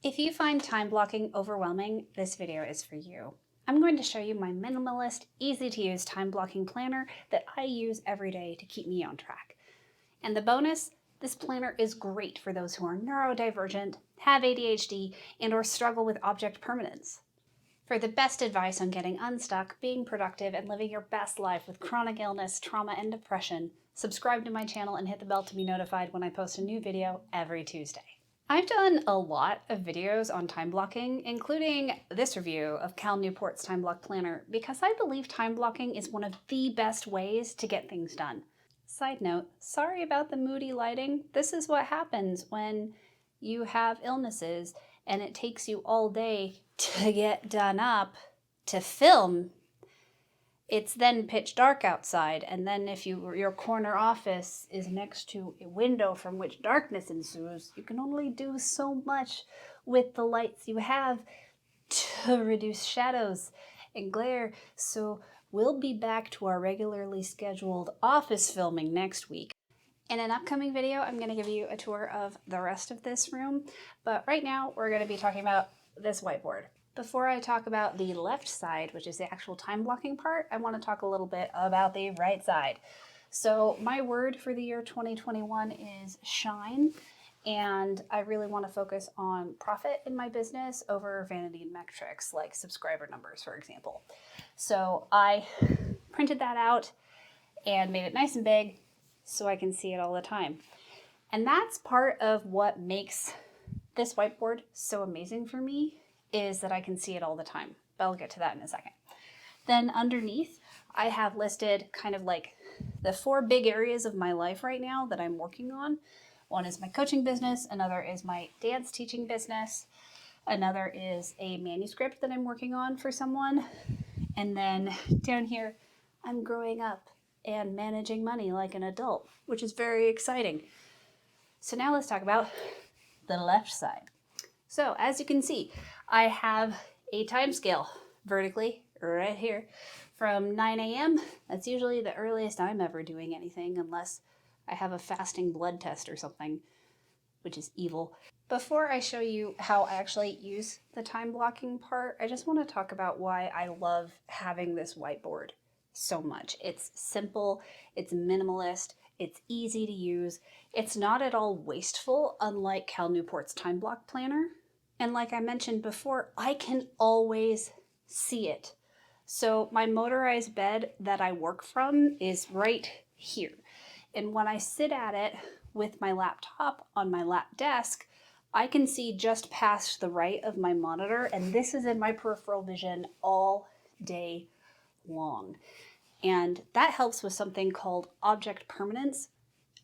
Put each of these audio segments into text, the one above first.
If you find time blocking overwhelming, this video is for you. I'm going to show you my minimalist, easy to use time blocking planner that I use every day to keep me on track. And the bonus, this planner is great for those who are neurodivergent, have ADHD, and or struggle with object permanence. For the best advice on getting unstuck, being productive, and living your best life with chronic illness, trauma, and depression, subscribe to my channel and hit the bell to be notified when I post a new video every Tuesday. I've done a lot of videos on time blocking, including this review of Cal Newport's time block planner, because I believe time blocking is one of the best ways to get things done. Side note, sorry about the moody lighting. This is what happens when you have illnesses and it takes you all day to get done up to film. It's then pitch dark outside, and then if your corner office is next to a window from which darkness ensues, you can only do so much with the lights you have to reduce shadows and glare. So we'll be back to our regularly scheduled office filming next week. In an upcoming video, I'm going to give you a tour of the rest of this room, but right now we're going to be talking about this whiteboard. Before I talk about the left side, which is the actual time blocking part, I want to talk a little bit about the right side. So my word for the year 2021 is shine, and I really want to focus on profit in my business over vanity metrics like subscriber numbers, for example. So I printed that out and made it nice and big so I can see it all the time. And that's part of what makes this whiteboard so amazing for me, is that I can see it all the time. But I'll get to that in a second. Then underneath, I have listed kind of like the 4 big areas of my life right now that I'm working on. One is my coaching business, another is my dance teaching business, another is a manuscript that I'm working on for someone, and then down here, I'm growing up and managing money like an adult, which is very exciting. So now let's talk about the left side. So as you can see, I have a time scale vertically right here from 9 a.m. That's usually the earliest I'm ever doing anything, unless I have a fasting blood test or something, which is evil. Before I show you how I actually use the time blocking part, I just want to talk about why I love having this whiteboard so much. It's simple, it's minimalist, it's easy to use, it's not at all wasteful, unlike Cal Newport's time block planner. And like I mentioned before, I can always see it. So my motorized bed that I work from is right here. And when I sit at it with my laptop on my lap desk, I can see just past the right of my monitor, and this is in my peripheral vision all day long. And that helps with something called object permanence.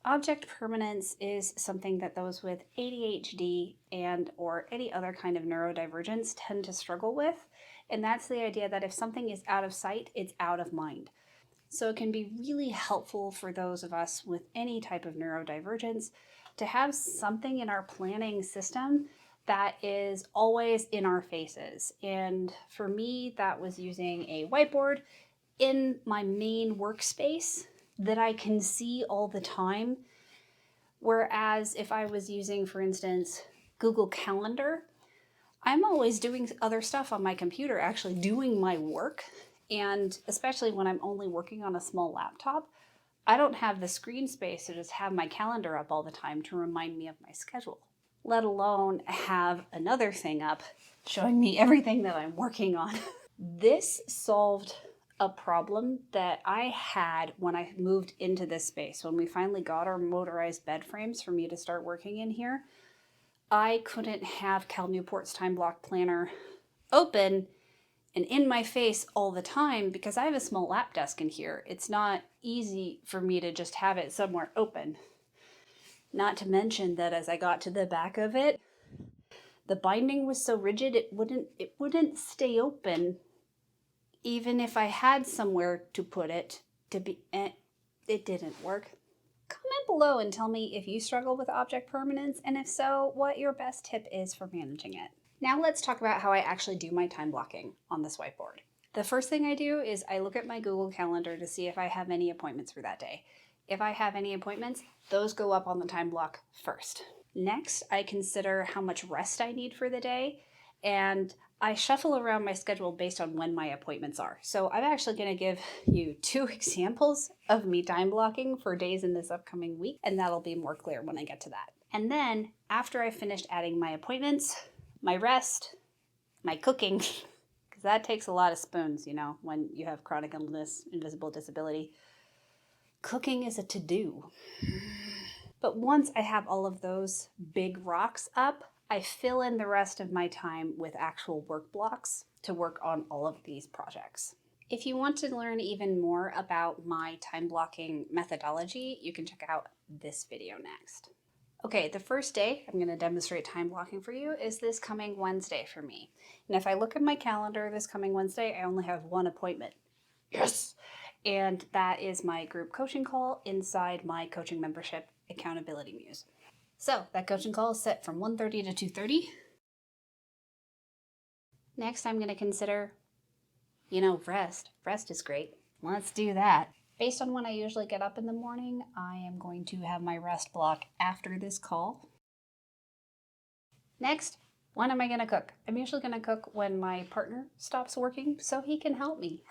Object permanence is something that those with ADHD and or any other kind of neurodivergence tend to struggle with. And that's the idea that if something is out of sight, it's out of mind. So it can be really helpful for those of us with any type of neurodivergence to have something in our planning system that is always in our faces. And for me, that was using a whiteboard in my main workspace that I can see all the time. Whereas if I was using, for instance, Google Calendar, I'm always doing other stuff on my computer, actually doing my work. And especially when I'm only working on a small laptop, I don't have the screen space to just have my calendar up all the time to remind me of my schedule, let alone have another thing up showing me everything that I'm working on. This solved a problem that I had when I moved into this space. When we finally got our motorized bed frames for me to start working in here, I couldn't have Cal Newport's time block planner open and in my face all the time because I have a small lap desk in here. It's not easy for me to just have it somewhere open. Not to mention that as I got to the back of it, the binding was so rigid it wouldn't stay open. Even if I had somewhere to put it, it didn't work. Comment below and tell me if you struggle with object permanence, and if so, what your best tip is for managing it. Now let's talk about how I actually do my time blocking on this whiteboard. The first thing I do is I look at my Google Calendar to see if I have any appointments for that day. If I have any appointments, those go up on the time block first. Next, I consider how much rest I need for the day, and I shuffle around my schedule based on when my appointments are. So I'm actually going to give you 2 examples of me time blocking for days in this upcoming week, and that'll be more clear when I get to that. And then after I've finished adding my appointments, my rest, my cooking, because that takes a lot of spoons, you know, when you have chronic illness, invisible disability. Cooking is a to-do. But once I have all of those big rocks up, I fill in the rest of my time with actual work blocks to work on all of these projects. If you want to learn even more about my time blocking methodology, you can check out this video next. Okay, the first day I'm going to demonstrate time blocking for you is this coming Wednesday for me. And if I look at my calendar this coming Wednesday, I only have 1 appointment. Yes! And that is my group coaching call inside my coaching membership, Accountability Muse. So that coaching call is set from 1:30 to 2:30. Next, I'm going to consider, rest. Rest is great. Let's do that. Based on when I usually get up in the morning, I am going to have my rest block after this call. Next, when am I going to cook? I'm usually going to cook when my partner stops working so he can help me.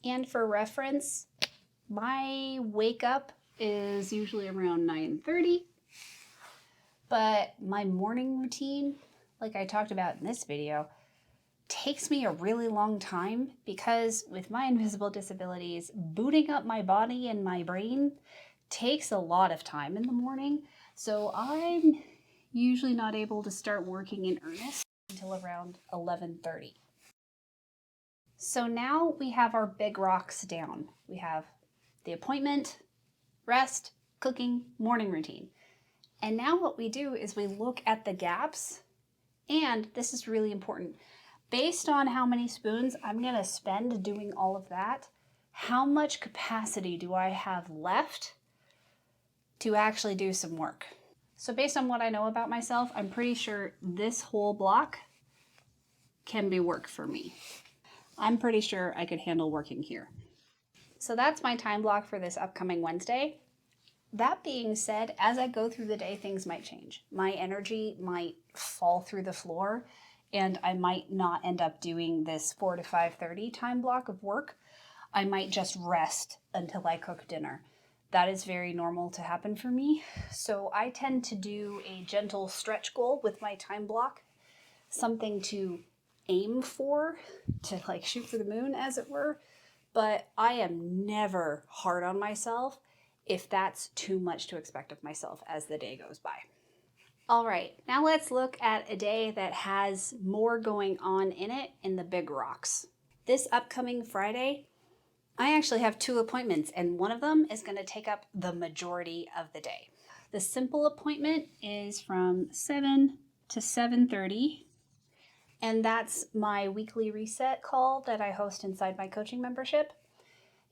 And for reference, my wake up is usually around 9:30, but my morning routine, like I talked about in this video, takes me a really long time because with my invisible disabilities, booting up my body and my brain takes a lot of time in the morning. So I'm usually not able to start working in earnest until around 11:30. So now we have our big rocks down. We have the appointment, rest, cooking, morning routine. And now what we do is we look at the gaps, and this is really important. Based on how many spoons I'm going to spend doing all of that, how much capacity do I have left to actually do some work? So based on what I know about myself, I'm pretty sure this whole block can be work for me. I'm pretty sure I could handle working here. So that's my time block for this upcoming Wednesday. That being said, as I go through the day, things might change. My energy might fall through the floor, and I might not end up doing this 4 to 5:30 time block of work. I might just rest until I cook dinner. That is very normal to happen for me. So I tend to do a gentle stretch goal with my time block, something to aim for, to like shoot for the moon, as it were. But I am never hard on myself if that's too much to expect of myself as the day goes by. All right, now let's look at a day that has more going on in it in the big rocks. This upcoming Friday, I actually have 2 appointments, and one of them is going to take up the majority of the day. The simple appointment is from 7 to 7:30, and that's my weekly reset call that I host inside my coaching membership.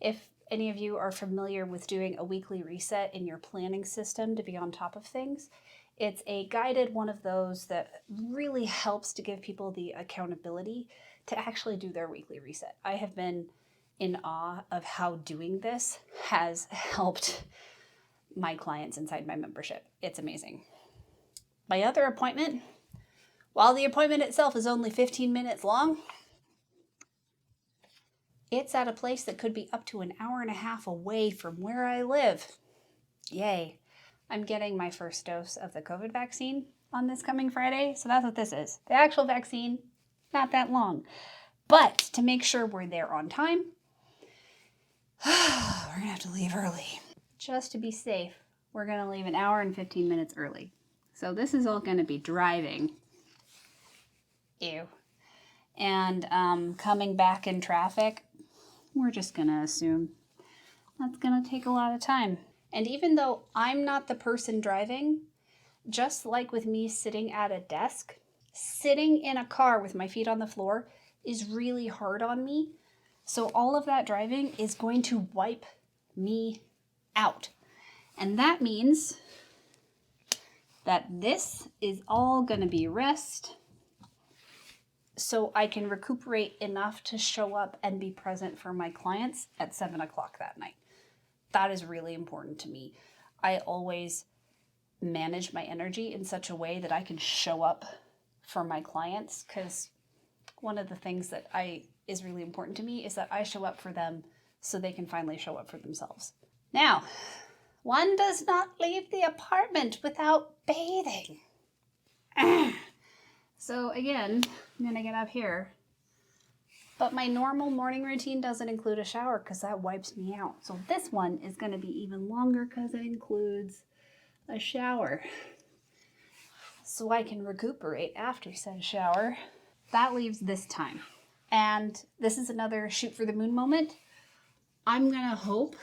If any of you are familiar with doing a weekly reset in your planning system to be on top of things, it's a guided one of those that really helps to give people the accountability to actually do their weekly reset. I have been in awe of how doing this has helped my clients inside my membership. It's amazing. My other appointment, while the appointment itself is only 15 minutes long, it's at a place that could be up to an hour and a half away from where I live. Yay. I'm getting my first dose of the COVID vaccine on this coming Friday, so that's what this is. The actual vaccine, not that long. But to make sure we're there on time, we're going to have to leave early. Just to be safe, we're going to leave an hour and 15 minutes early. So this is all going to be driving. Ew. And coming back in traffic, we're just going to assume that's going to take a lot of time. And even though I'm not the person driving, just like with me sitting at a desk, sitting in a car with my feet on the floor is really hard on me. So all of that driving is going to wipe me out. And that means that this is all going to be rest, so I can recuperate enough to show up and be present for my clients at 7 o'clock that night. That is really important to me. I always manage my energy in such a way that I can show up for my clients, because one of the things that is really important to me is that I show up for them so they can finally show up for themselves. Now, one does not leave the apartment without bathing. So again, I'm going to get up here. But my normal morning routine doesn't include a shower because that wipes me out. So this one is going to be even longer because it includes a shower. So I can recuperate after said shower. That leaves this time. And this is another shoot for the moon moment. I'm going to hope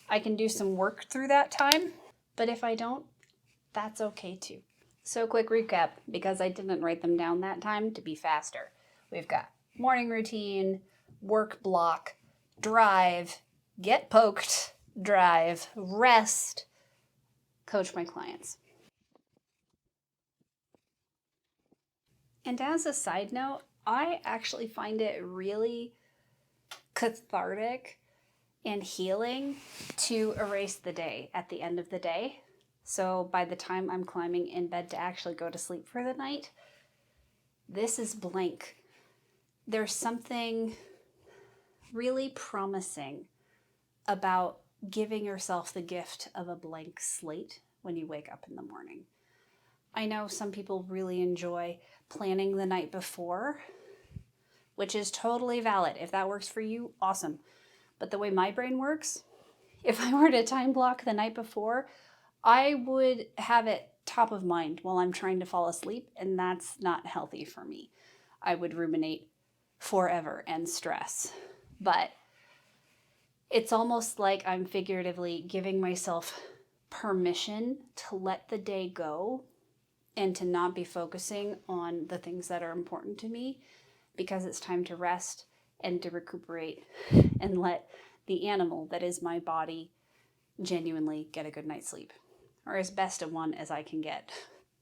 I can do some work through that time. But if I don't, that's okay too. So quick recap, because I didn't write them down that time to be faster. We've got morning routine, work block, drive, get poked, drive, rest, coach my clients. And as a side note, I actually find it really cathartic and healing to erase the day at the end of the day. So by the time I'm climbing in bed to actually go to sleep for the night, this is blank. There's something really promising about giving yourself the gift of a blank slate when you wake up in the morning. I know some people really enjoy planning the night before, which is totally valid. If that works for you, awesome. But the way my brain works, if I were to time block the night before, I would have it top of mind while I'm trying to fall asleep, and that's not healthy for me. I would ruminate forever and stress. But it's almost like I'm figuratively giving myself permission to let the day go and to not be focusing on the things that are important to me, because it's time to rest and to recuperate and let the animal that is my body genuinely get a good night's sleep, or as best a one as I can get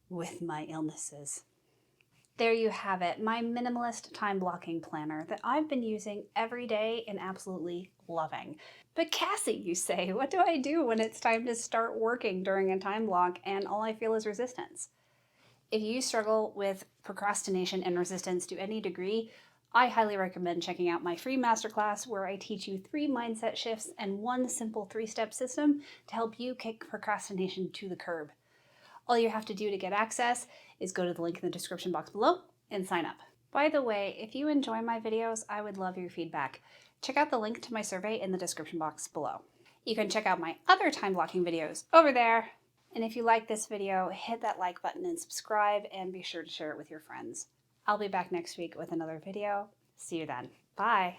with my illnesses. There you have it, my minimalist time blocking planner that I've been using every day and absolutely loving. But Cassie, you say, what do I do when it's time to start working during a time block and all I feel is resistance? If you struggle with procrastination and resistance to any degree, I highly recommend checking out my free masterclass where I teach you 3 mindset shifts and 1 simple 3-step system to help you kick procrastination to the curb. All you have to do to get access is go to the link in the description box below and sign up. By the way, if you enjoy my videos, I would love your feedback. Check out the link to my survey in the description box below. You can check out my other time blocking videos over there. And if you like this video, hit that like button and subscribe, and be sure to share it with your friends. I'll be back next week with another video. See you then. Bye.